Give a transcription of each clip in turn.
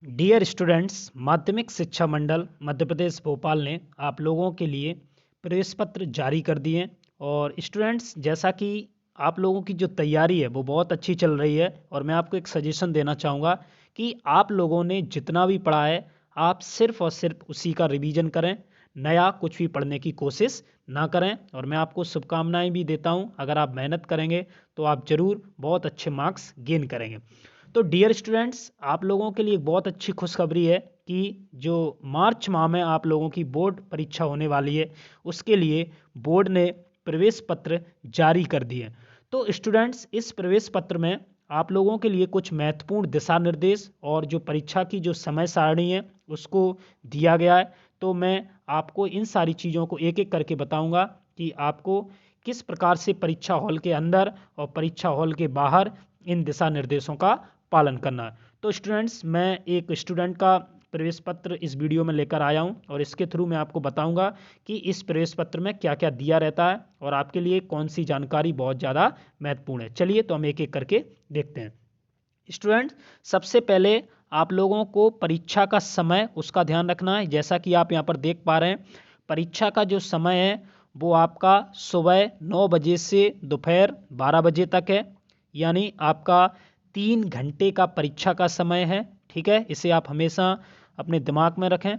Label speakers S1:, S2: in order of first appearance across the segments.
S1: Dear students, माध्यमिक शिक्षा मंडल मध्य प्रदेश भोपाल ने आप लोगों के लिए प्रवेश पत्र जारी कर दिए हैं। और स्टूडेंट्स, जैसा कि आप लोगों की जो तैयारी है वो बहुत अच्छी चल रही है और मैं आपको एक सजेशन देना चाहूँगा कि आप लोगों ने जितना भी पढ़ा है आप सिर्फ और सिर्फ उसी का रिवीजन करें, नया कुछ भी पढ़ने की कोशिश ना करें। और मैं आपको शुभकामनाएं भी देता हूं, अगर आप मेहनत करेंगे तो आप ज़रूर बहुत अच्छे मार्क्स गेन करेंगे। तो डियर स्टूडेंट्स, आप लोगों के लिए एक बहुत अच्छी खुशखबरी है कि जो मार्च माह में आप लोगों की बोर्ड परीक्षा होने वाली है उसके लिए बोर्ड ने प्रवेश पत्र जारी कर दिए। तो स्टूडेंट्स, इस प्रवेश पत्र में आप लोगों के लिए कुछ महत्वपूर्ण दिशा निर्देश और जो परीक्षा की जो समय सारणी है उसको दिया गया है। तो मैं आपको इन सारी चीज़ों को एक एक करके बताऊंगा कि आपको किस प्रकार से परीक्षा हॉल के अंदर और परीक्षा हॉल के बाहर इन दिशा निर्देशों का पालन करना है। तो स्टूडेंट्स, मैं एक स्टूडेंट का प्रवेश पत्र इस वीडियो में लेकर आया हूं और इसके थ्रू मैं आपको बताऊंगा कि इस प्रवेश पत्र में क्या क्या दिया रहता है और आपके लिए कौन सी जानकारी बहुत ज़्यादा महत्वपूर्ण है। चलिए तो हम एक एक करके देखते हैं। स्टूडेंट्स, सबसे पहले आप लोगों को परीक्षा का समय उसका ध्यान रखना है। जैसा कि आप यहाँ पर देख पा रहे हैं, परीक्षा का जो समय है वो आपका सुबह 9 बजे से दोपहर 12 बजे तक है, यानी आपका 3 घंटे का परीक्षा का समय है। ठीक है, इसे आप हमेशा अपने दिमाग में रखें।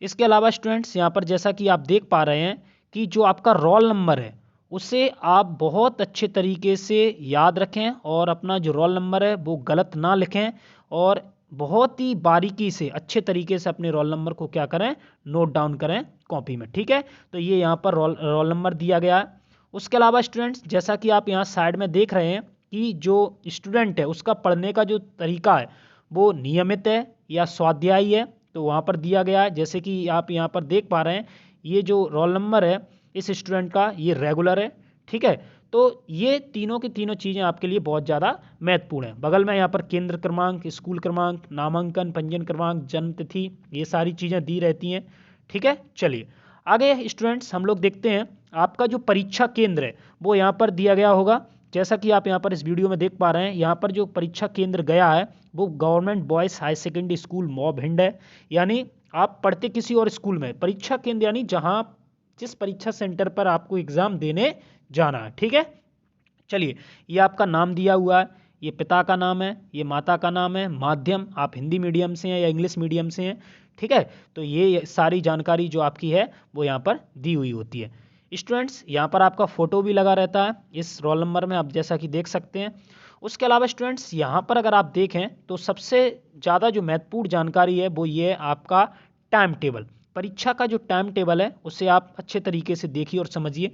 S1: इसके अलावा स्टूडेंट्स, यहाँ पर जैसा कि आप देख पा रहे हैं कि जो आपका रोल नंबर है उसे आप बहुत अच्छे तरीके से याद रखें और अपना जो रोल नंबर है वो गलत ना लिखें और बहुत ही बारीकी से अच्छे तरीके से अपने रोल नंबर को क्या करें, नोट डाउन करें कॉपी में। ठीक है, तो ये यहाँ पर रोल नंबर दिया गया है। उसके अलावा स्टूडेंट्स, जैसा कि आप यहाँ साइड में देख रहे हैं कि जो स्टूडेंट है उसका पढ़ने का जो तरीका है वो नियमित है या स्वाध्यायी है, तो वहाँ पर दिया गया है। जैसे कि आप यहाँ पर देख पा रहे हैं, ये जो रोल नंबर है इस स्टूडेंट का ये रेगुलर है। ठीक है, तो ये तीनों की तीनों चीज़ें आपके लिए बहुत ज़्यादा महत्वपूर्ण हैं। बगल में यहाँ पर केंद्र क्रमांक, स्कूल क्रमांक, नामांकन, पंजीयन क्रमांक, जन्म तिथि, ये सारी चीज़ें दी रहती हैं। ठीक है, चलिए आगे स्टूडेंट्स हम लोग देखते हैं। आपका जो परीक्षा केंद्र है वो यहाँ पर दिया गया होगा। जैसा कि आप यहाँ पर इस वीडियो में देख पा रहे हैं, यहाँ पर जो परीक्षा केंद्र गया है वो government boys high secondary school मौ भिंड है। यानी आप पढ़ते किसी और स्कूल में, परीक्षा केंद्र यानी जहाँ जिस परीक्षा सेंटर पर आपको एग्ज़ाम देने जाना है। ठीक है, चलिए ये आपका नाम दिया हुआ है, ये पिता का नाम है, ये माता का नाम है, माध्यम आप हिंदी मीडियम से हैं या इंग्लिश मीडियम से हैं। ठीक है, तो ये सारी जानकारी जो आपकी है वो यहाँ पर दी हुई होती है। स्टूडेंट्स, यहाँ पर आपका फ़ोटो भी लगा रहता है इस रोल नंबर में, आप जैसा कि देख सकते हैं। उसके अलावा स्टूडेंट्स, यहाँ पर अगर आप देखें तो सबसे ज़्यादा जो महत्वपूर्ण जानकारी है वो ये है आपका टाइम टेबल। परीक्षा का जो टाइम टेबल है उसे आप अच्छे तरीके से देखिए और समझिए।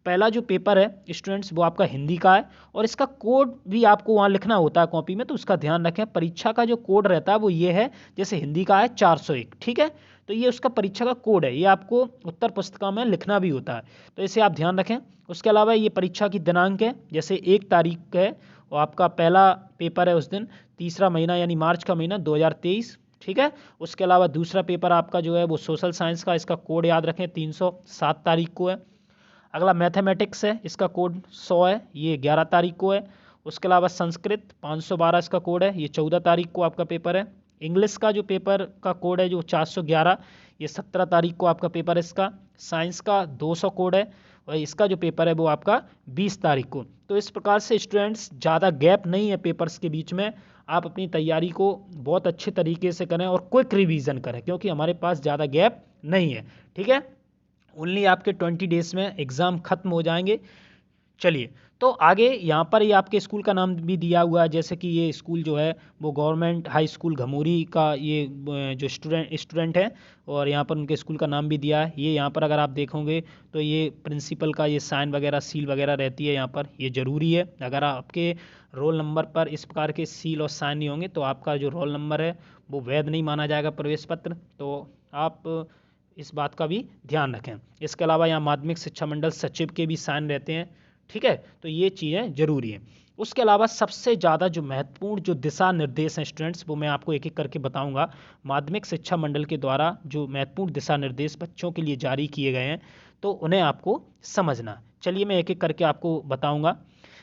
S1: पहला जो पेपर है स्टूडेंट्स वो आपका हिंदी का है और इसका कोड भी आपको वहाँ लिखना होता है कॉपी में, तो उसका ध्यान रखें। परीक्षा का जो कोड रहता है वो ये है, जैसे हिंदी का है 401। ठीक है, तो ये उसका परीक्षा का कोड है, ये आपको उत्तर पुस्तिका में लिखना भी होता है, तो इसे आप ध्यान रखें। उसके अलावा ये परीक्षा की दिनांक है, जैसे 1 तारीख है और आपका पहला पेपर है उस दिन, तीसरा महीना यानी मार्च का महीना 2023। ठीक है, उसके अलावा दूसरा पेपर आपका जो है वो सोशल साइंस का, इसका कोड याद रखें 307 तारीख को है। अगला मैथमेटिक्स है, इसका कोड 100 है, ये 11 तारीख को है। उसके अलावा संस्कृत 512 इसका कोड है, ये 14 तारीख को आपका पेपर है। इंग्लिश का जो पेपर का कोड है जो 411, ये 17 तारीख को आपका पेपर है इसका। साइंस का 200 कोड है और इसका जो पेपर है वो आपका 20 तारीख को। तो इस प्रकार से स्टूडेंट्स ज़्यादा गैप नहीं है पेपर्स के बीच में, आप अपनी तैयारी को बहुत अच्छे तरीके से करें और क्विक रिवीजन करें क्योंकि हमारे पास ज़्यादा गैप नहीं है। ठीक है, ओनली आपके 20 डेज में एग्ज़ाम खत्म हो जाएंगे। चलिए, तो आगे यहाँ पर ये आपके स्कूल का नाम भी दिया हुआ है, जैसे कि ये स्कूल जो है वो गवर्नमेंट हाई स्कूल घमूरी का ये जो स्टूडेंट है और यहाँ पर उनके स्कूल का नाम भी दिया है। ये यहाँ पर अगर आप देखोगे तो ये प्रिंसिपल का ये साइन वगैरह सील वगैरह रहती है यहाँ पर, ये ज़रूरी है। अगर आपके रोल नंबर पर इस प्रकार के सील और साइन नहीं होंगे तो आपका जो रोल नंबर है वो वैध नहीं माना जाएगा प्रवेश पत्र, तो आप इस बात का भी ध्यान रखें। इसके अलावा यहाँ माध्यमिक शिक्षा मंडल सचिव के भी साइन रहते हैं। ठीक है, तो ये चीज़ें ज़रूरी हैं। उसके अलावा सबसे ज़्यादा जो महत्वपूर्ण जो दिशा निर्देश हैं स्टूडेंट्स वो मैं आपको एक एक करके बताऊंगा। माध्यमिक शिक्षा मंडल के द्वारा जो महत्वपूर्ण दिशा निर्देश बच्चों के लिए जारी किए गए हैं तो उन्हें आपको समझना। चलिए मैं एक एक करके आपको बताऊंगा।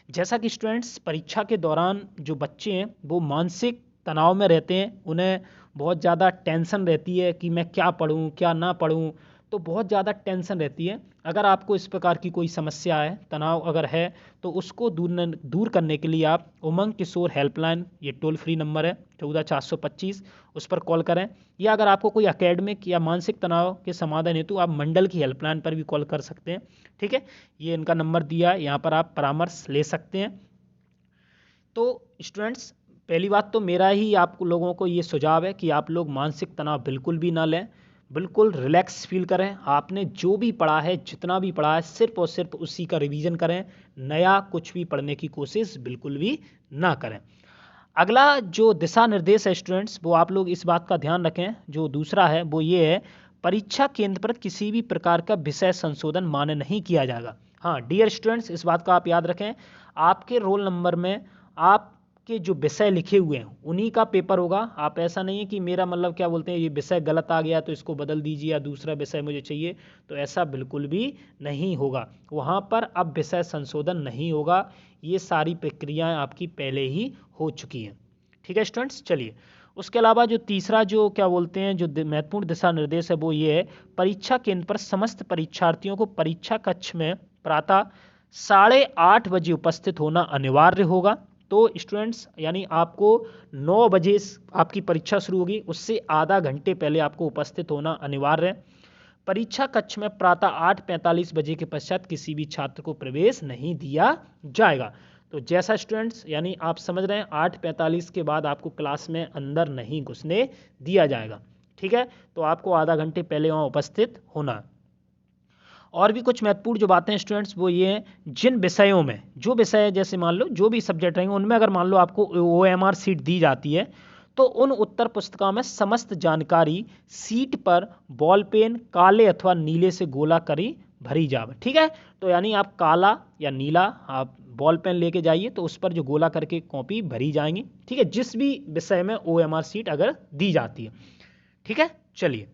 S1: जैसा कि स्टूडेंट्स, परीक्षा के दौरान जो बच्चे हैं वो मानसिक तनाव में रहते हैं, उन्हें बहुत ज़्यादा टेंशन रहती है कि मैं क्या पढूं क्या ना पढूं, तो बहुत ज़्यादा टेंशन रहती है। अगर आपको इस प्रकार की कोई समस्या है, तनाव अगर है, तो उसको दूर करने के लिए आप उमंग किशोर हेल्पलाइन, ये टोल फ्री नंबर है 14 425, उस पर कॉल करें। या अगर आपको कोई एकेडमिक या मानसिक तनाव के समाधान हेतु आप मंडल की हेल्पलाइन पर भी कॉल कर सकते हैं। ठीक है, ये इनका नंबर दिया है, यहाँ पर आप परामर्श ले सकते हैं। तो स्टूडेंट्स, पहली बात तो मेरा ही आप लोगों को ये सुझाव है कि आप लोग मानसिक तनाव बिल्कुल भी ना लें, बिल्कुल रिलैक्स फील करें। आपने जो भी पढ़ा है, जितना भी पढ़ा है, सिर्फ और सिर्फ उसी का रिवीजन करें, नया कुछ भी पढ़ने की कोशिश बिल्कुल भी ना करें। अगला जो दिशा निर्देश है स्टूडेंट्स, वो आप लोग इस बात का ध्यान रखें, जो दूसरा है वो ये है, परीक्षा केंद्र पर किसी भी प्रकार का विषय संशोधन मान्य नहीं किया जाएगा। हाँ डियर स्टूडेंट्स, इस बात का आप याद रखें, आपके रोल नंबर में आपके जो विषय लिखे हुए हैं उन्हीं का पेपर होगा। आप ऐसा नहीं है कि मेरा मतलब क्या बोलते हैं, ये विषय गलत आ गया तो इसको बदल दीजिए या दूसरा विषय मुझे चाहिए, तो ऐसा बिल्कुल भी नहीं होगा। वहाँ पर अब विषय संशोधन नहीं होगा, ये सारी प्रक्रियाएं आपकी पहले ही हो चुकी हैं। ठीक है स्टूडेंट्स, चलिए उसके अलावा जो तीसरा जो क्या बोलते हैं जो महत्वपूर्ण दिशा निर्देश है वो ये है, परीक्षा केंद्र पर समस्त परीक्षार्थियों को परीक्षा कक्ष में प्रातः 8:30 बजे उपस्थित होना अनिवार्य होगा। तो स्टूडेंट्स यानी आपको 9 बजे आपकी परीक्षा शुरू होगी, उससे आधा घंटे पहले आपको उपस्थित होना अनिवार्य है। परीक्षा कक्ष में प्रातः 8:45 बजे के पश्चात किसी भी छात्र को प्रवेश नहीं दिया जाएगा। तो जैसा स्टूडेंट्स यानी आप समझ रहे हैं, 8:45 के बाद आपको क्लास में अंदर नहीं घुसने दिया जाएगा। ठीक है, तो आपको आधा घंटे पहले वहाँ उपस्थित होना। और भी कुछ महत्वपूर्ण जो बातें हैं स्टूडेंट्स वो ये हैं, जिन विषयों में जो विषय जैसे मान लो जो भी सब्जेक्ट रहेंगे उनमें अगर मान लो आपको OMR सीट दी जाती है, तो उन उत्तर पुस्तिका में समस्त जानकारी सीट पर बॉल पेन काले अथवा नीले से गोला करी भरी जावे। ठीक है, तो यानी आप काला या नीला आप बॉल पेन लेके जाइए, तो उस पर जो गोला करके कॉपी भरी जाएंगी। ठीक है, जिस भी विषय में OMR सीट अगर दी जाती है। ठीक है, चलिए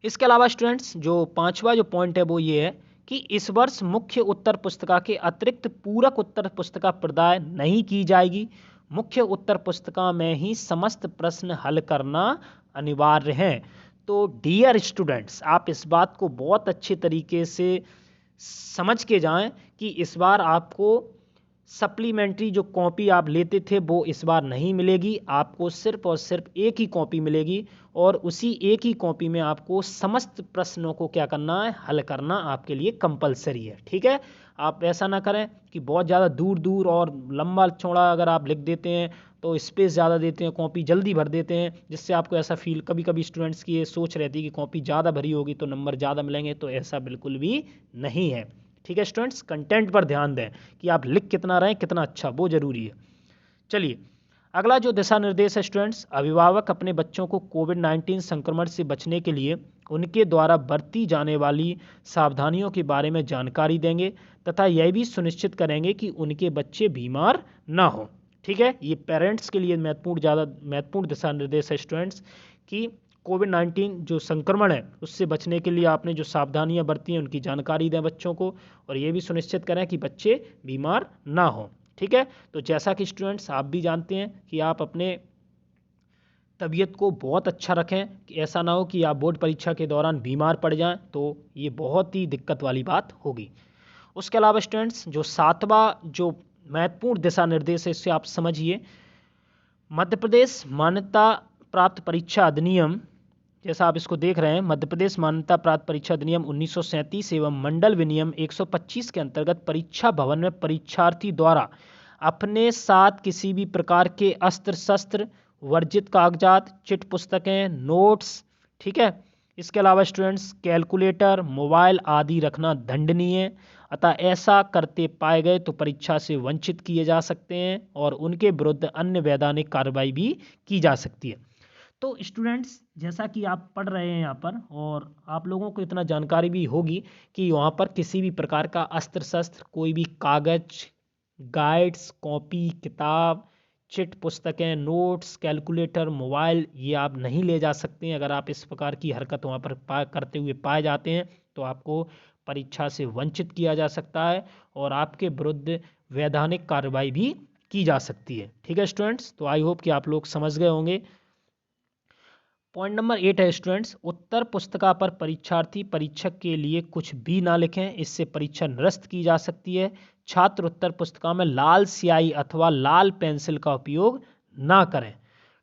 S1: इसके अलावा स्टूडेंट्स जो पांचवा जो पॉइंट है वो ये है कि इस वर्ष मुख्य उत्तर पुस्तिका के अतिरिक्त पूरक उत्तर पुस्तिका प्रदान नहीं की जाएगी। मुख्य उत्तर पुस्तिका में ही समस्त प्रश्न हल करना अनिवार्य है। तो डियर स्टूडेंट्स, आप इस बात को बहुत अच्छे तरीके से समझ के जाएं कि इस बार आपको सप्लीमेंट्री जो कॉपी आप लेते थे वो इस बार नहीं मिलेगी, आपको सिर्फ और सिर्फ एक ही कॉपी मिलेगी, और उसी एक ही कॉपी में आपको समस्त प्रश्नों को क्या करना है, हल करना आपके लिए कंपलसरी है। ठीक है, आप ऐसा ना करें कि बहुत ज़्यादा दूर दूर और लंबा चौड़ा अगर आप लिख देते हैं तो स्पेस ज़्यादा देते हैं, कॉपी जल्दी भर देते हैं, जिससे आपको ऐसा फील, कभी कभी स्टूडेंट्स की ये सोच रहती है कि कॉपी ज़्यादा भरी होगी तो नंबर ज़्यादा मिलेंगे, तो ऐसा बिल्कुल भी नहीं है। ठीक है स्टूडेंट्स, कंटेंट पर ध्यान दें कि आप लिख कितना रहे हैं, कितना अच्छा, वो जरूरी है। चलिए अगला जो दिशा निर्देश है स्टूडेंट्स, अभिभावक अपने बच्चों को कोविड-19 संक्रमण से बचने के लिए उनके द्वारा बरती जाने वाली सावधानियों के बारे में जानकारी देंगे तथा यह भी सुनिश्चित करेंगे कि उनके बच्चे बीमार ना हो। ठीक है, ये पेरेंट्स के लिए महत्वपूर्ण दिशा निर्देश है स्टूडेंट्स कि कोविड-19 जो संक्रमण है उससे बचने के लिए आपने जो सावधानियां बरती हैं उनकी जानकारी दें बच्चों को, और ये भी सुनिश्चित करें कि बच्चे बीमार ना हो। ठीक है, तो जैसा कि स्टूडेंट्स आप भी जानते हैं कि आप अपने तबीयत को बहुत अच्छा रखें, कि ऐसा ना हो कि आप बोर्ड परीक्षा के दौरान बीमार पड़ जाएं, तो ये बहुत ही दिक्कत वाली बात होगी। उसके अलावा स्टूडेंट्स जो सातवां जो महत्वपूर्ण दिशा निर्देश है इससे आप समझिए, मध्य प्रदेश मान्यता प्राप्त परीक्षा अधिनियम, जैसा आप इसको देख रहे हैं, मध्य प्रदेश मान्यता प्राप्त परीक्षा अधिनियम 1937 एवं मंडल विनियम 125 के अंतर्गत परीक्षा भवन में परीक्षार्थी द्वारा अपने साथ किसी भी प्रकार के अस्त्र शस्त्र, वर्जित कागजात, चिट पुस्तकें, नोट्स, ठीक है, इसके अलावा स्टूडेंट्स कैलकुलेटर, मोबाइल आदि रखना दंडनीय है। अतः ऐसा करते पाए गए तो परीक्षा से वंचित किए जा सकते हैं और उनके विरुद्ध अन्य वैधानिक कार्रवाई भी की जा सकती है। तो स्टूडेंट्स जैसा कि आप पढ़ रहे हैं यहाँ पर, और आप लोगों को इतना जानकारी भी होगी कि वहाँ पर किसी भी प्रकार का अस्त्र शस्त्र, कोई भी कागज, गाइड्स, कॉपी, किताब, चिट पुस्तकें, नोट्स, कैलकुलेटर, मोबाइल, ये आप नहीं ले जा सकते हैं। अगर आप इस प्रकार की हरकत वहाँ पर करते हुए पाए जाते हैं तो आपको परीक्षा से वंचित किया जा सकता है और आपके विरुद्ध वैधानिक कार्रवाई भी की जा सकती है। ठीक है स्टूडेंट्स, तो आई होप कि आप लोग समझ गए होंगे। पॉइंट नंबर 8 है स्टूडेंट्स, उत्तर पुस्तिका पर परीक्षार्थी परीक्षक के लिए कुछ भी ना लिखें, इससे परीक्षा निरस्त की जा सकती है। छात्र उत्तर पुस्तिका में लाल स्याही अथवा लाल पेंसिल का उपयोग ना करें।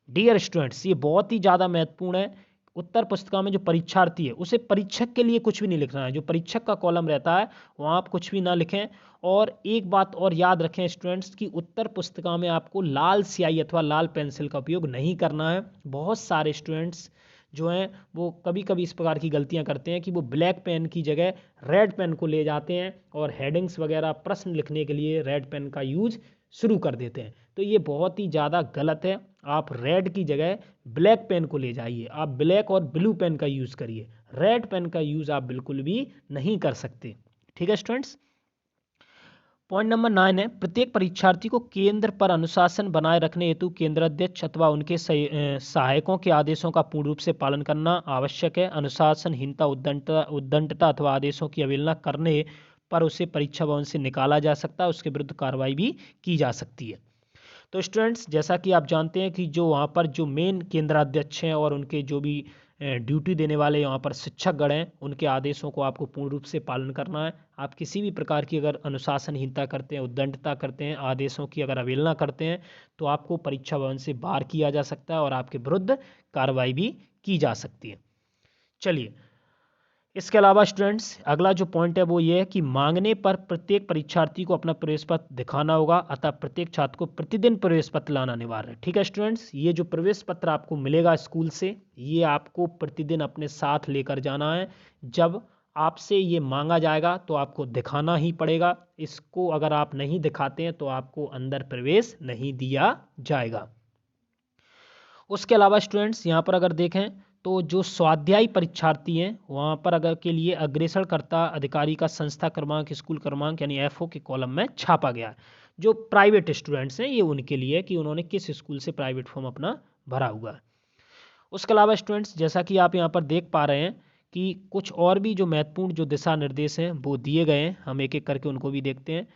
S1: डियर स्टूडेंट्स, ये बहुत ही ज़्यादा महत्वपूर्ण है। उत्तर पुस्तिका में जो परीक्षार्थी है उसे परीक्षक के लिए कुछ भी नहीं लिखना है। जो परीक्षक का कॉलम रहता है वहाँ आप कुछ भी ना लिखें। और एक बात और याद रखें स्टूडेंट्स कि उत्तर पुस्तिका में आपको लाल स्याही अथवा लाल पेंसिल का उपयोग नहीं करना है। बहुत सारे स्टूडेंट्स जो हैं वो कभी कभी इस प्रकार की गलतियां करते हैं कि वो ब्लैक पेन की जगह रेड पेन को ले जाते हैं और हेडिंग्स वगैरह प्रश्न लिखने के लिए रेड पेन का यूज शुरू कर देते हैं। तो ये बहुत ही ज़्यादा गलत है। आप रेड की जगह ब्लैक पेन को ले जाइए, आप ब्लैक और ब्लू पेन का यूज़ करिए, रेड पेन का यूज़ आप बिल्कुल भी नहीं कर सकते। ठीक है स्टूडेंट्स। पॉइंट नंबर 9 है, प्रत्येक परीक्षार्थी को केंद्र पर अनुशासन बनाए रखने हेतु केंद्राध्यक्ष अथवा उनके सहायकों के आदेशों का पूर्ण रूप से पालन करना आवश्यक है। अनुशासनहीनता, उद्दंडता अथवा आदेशों की अवहेलना करने पर उसे परीक्षा भवन से निकाला जा सकता है, उसके विरुद्ध कार्रवाई भी की जा सकती है। तो स्टूडेंट्स, जैसा कि आप जानते हैं कि जो वहाँ पर जो मेन केंद्राध्यक्ष हैं और उनके जो भी ड्यूटी देने वाले यहाँ पर शिक्षकगण हैं, उनके आदेशों को आपको पूर्ण रूप से पालन करना है। आप किसी भी प्रकार की अगर अनुशासनहीनता करते हैं, उद्दंडता करते हैं, आदेशों की अगर अवहेलना करते हैं तो आपको परीक्षा भवन से बाहर किया जा सकता है और आपके विरुद्ध कार्रवाई भी की जा सकती है। चलिए, इसके अलावा स्टूडेंट्स अगला जो पॉइंट है वो ये है कि मांगने पर प्रत्येक परीक्षार्थी को अपना प्रवेश पत्र दिखाना होगा, अतः प्रत्येक छात्र को प्रतिदिन प्रवेश पत्र लाना अनिवार्य है। ठीक है स्टूडेंट्स, ये जो प्रवेश पत्र आपको मिलेगा स्कूल से, ये आपको प्रतिदिन अपने साथ लेकर जाना है। जब आपसे ये मांगा जाएगा तो आपको दिखाना ही पड़ेगा। इसको अगर आप नहीं दिखाते हैं तो आपको अंदर प्रवेश नहीं दिया जाएगा। उसके अलावा स्टूडेंट्स यहाँ पर अगर देखें तो जो स्वाध्यायी परीक्षार्थी हैं वहाँ पर अगर के लिए अग्रेसरकर्ता अधिकारी का संस्था क्रमांक, स्कूल क्रमांक यानी एफओ के कॉलम में छापा गया है। जो प्राइवेट स्टूडेंट्स हैं ये उनके लिए कि उन्होंने किस स्कूल से प्राइवेट फॉर्म अपना भरा हुआ है। उसके अलावा स्टूडेंट्स जैसा कि आप यहाँ पर देख पा रहे हैं कि कुछ और भी जो महत्वपूर्ण जो दिशा निर्देश हैं वो दिए गए हैं, हम एक एक करके उनको भी देखते हैं।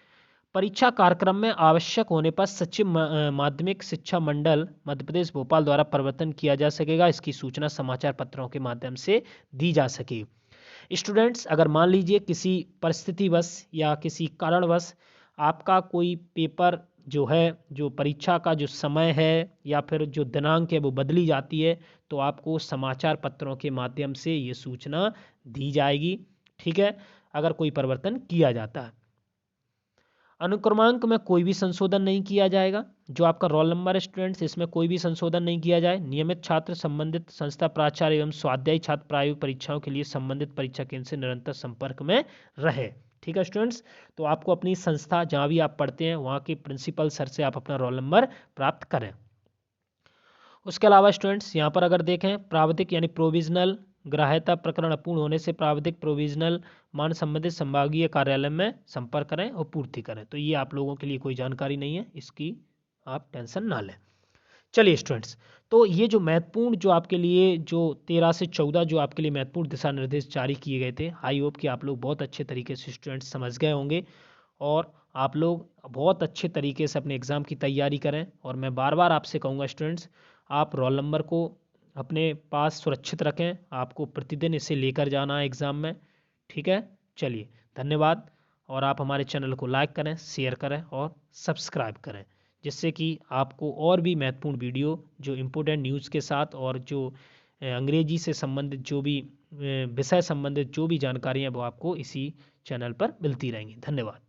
S1: परीक्षा कार्यक्रम में आवश्यक होने पर सचिव माध्यमिक शिक्षा मंडल मध्य प्रदेश भोपाल द्वारा परिवर्तन किया जा सकेगा। इसकी सूचना समाचार पत्रों के माध्यम से दी जा सकेगी। स्टूडेंट्स, अगर मान लीजिए किसी परिस्थितिवश या किसी कारणवश आपका कोई पेपर जो है, जो परीक्षा का जो समय है या फिर जो दिनांक है वो बदली जाती है तो आपको समाचार पत्रों के माध्यम से ये सूचना दी जाएगी। ठीक है, अगर कोई परिवर्तन किया जाता है। अनुक्रमांक में कोई भी संशोधन नहीं किया जाएगा। जो आपका रोल नंबर है स्टूडेंट्स, इसमें कोई भी संशोधन नहीं किया जाए। नियमित छात्र संबंधित संस्था प्राचार्य एवं स्वाध्यायी छात्र प्रायोगिक परीक्षाओं के लिए संबंधित परीक्षा केंद्र से निरंतर संपर्क में रहे। ठीक है स्टूडेंट्स, तो आपको अपनी संस्था जहाँ भी आप पढ़ते हैं वहाँ के प्रिंसिपल सर से आप अपना रोल नंबर प्राप्त करें। उसके अलावा स्टूडेंट्स यहाँ पर अगर देखें, प्रावधिक यानी प्रोविजनल ग्राह्यता प्रकरण अपूर्ण होने से प्रावधिक प्रोविजनल मान संबंधित संभागीय कार्यालय में संपर्क करें और पूर्ति करें। तो ये आप लोगों के लिए कोई जानकारी नहीं है, इसकी आप टेंशन ना लें। चलिए स्टूडेंट्स, तो ये जो महत्वपूर्ण जो आपके लिए जो 13 से 14 जो आपके लिए महत्वपूर्ण दिशा निर्देश जारी किए गए थे, आई होप कि आप लोग बहुत अच्छे तरीके से स्टूडेंट्स समझ गए होंगे और आप लोग बहुत अच्छे तरीके से अपने एग्ज़ाम की तैयारी करें। और मैं बार बार आपसे कहूँगा स्टूडेंट्स, आप रोल नंबर को अपने पास सुरक्षित रखें, आपको प्रतिदिन इसे लेकर जाना है एग्ज़ाम में। ठीक है, चलिए धन्यवाद। और आप हमारे चैनल को लाइक करें, शेयर करें और सब्सक्राइब करें, जिससे कि आपको और भी महत्वपूर्ण वीडियो जो इम्पोर्टेंट न्यूज़ के साथ और जो अंग्रेजी से संबंधित जो भी विषय संबंधित जो भी जानकारी है वो आपको इसी चैनल पर मिलती रहेंगी। धन्यवाद।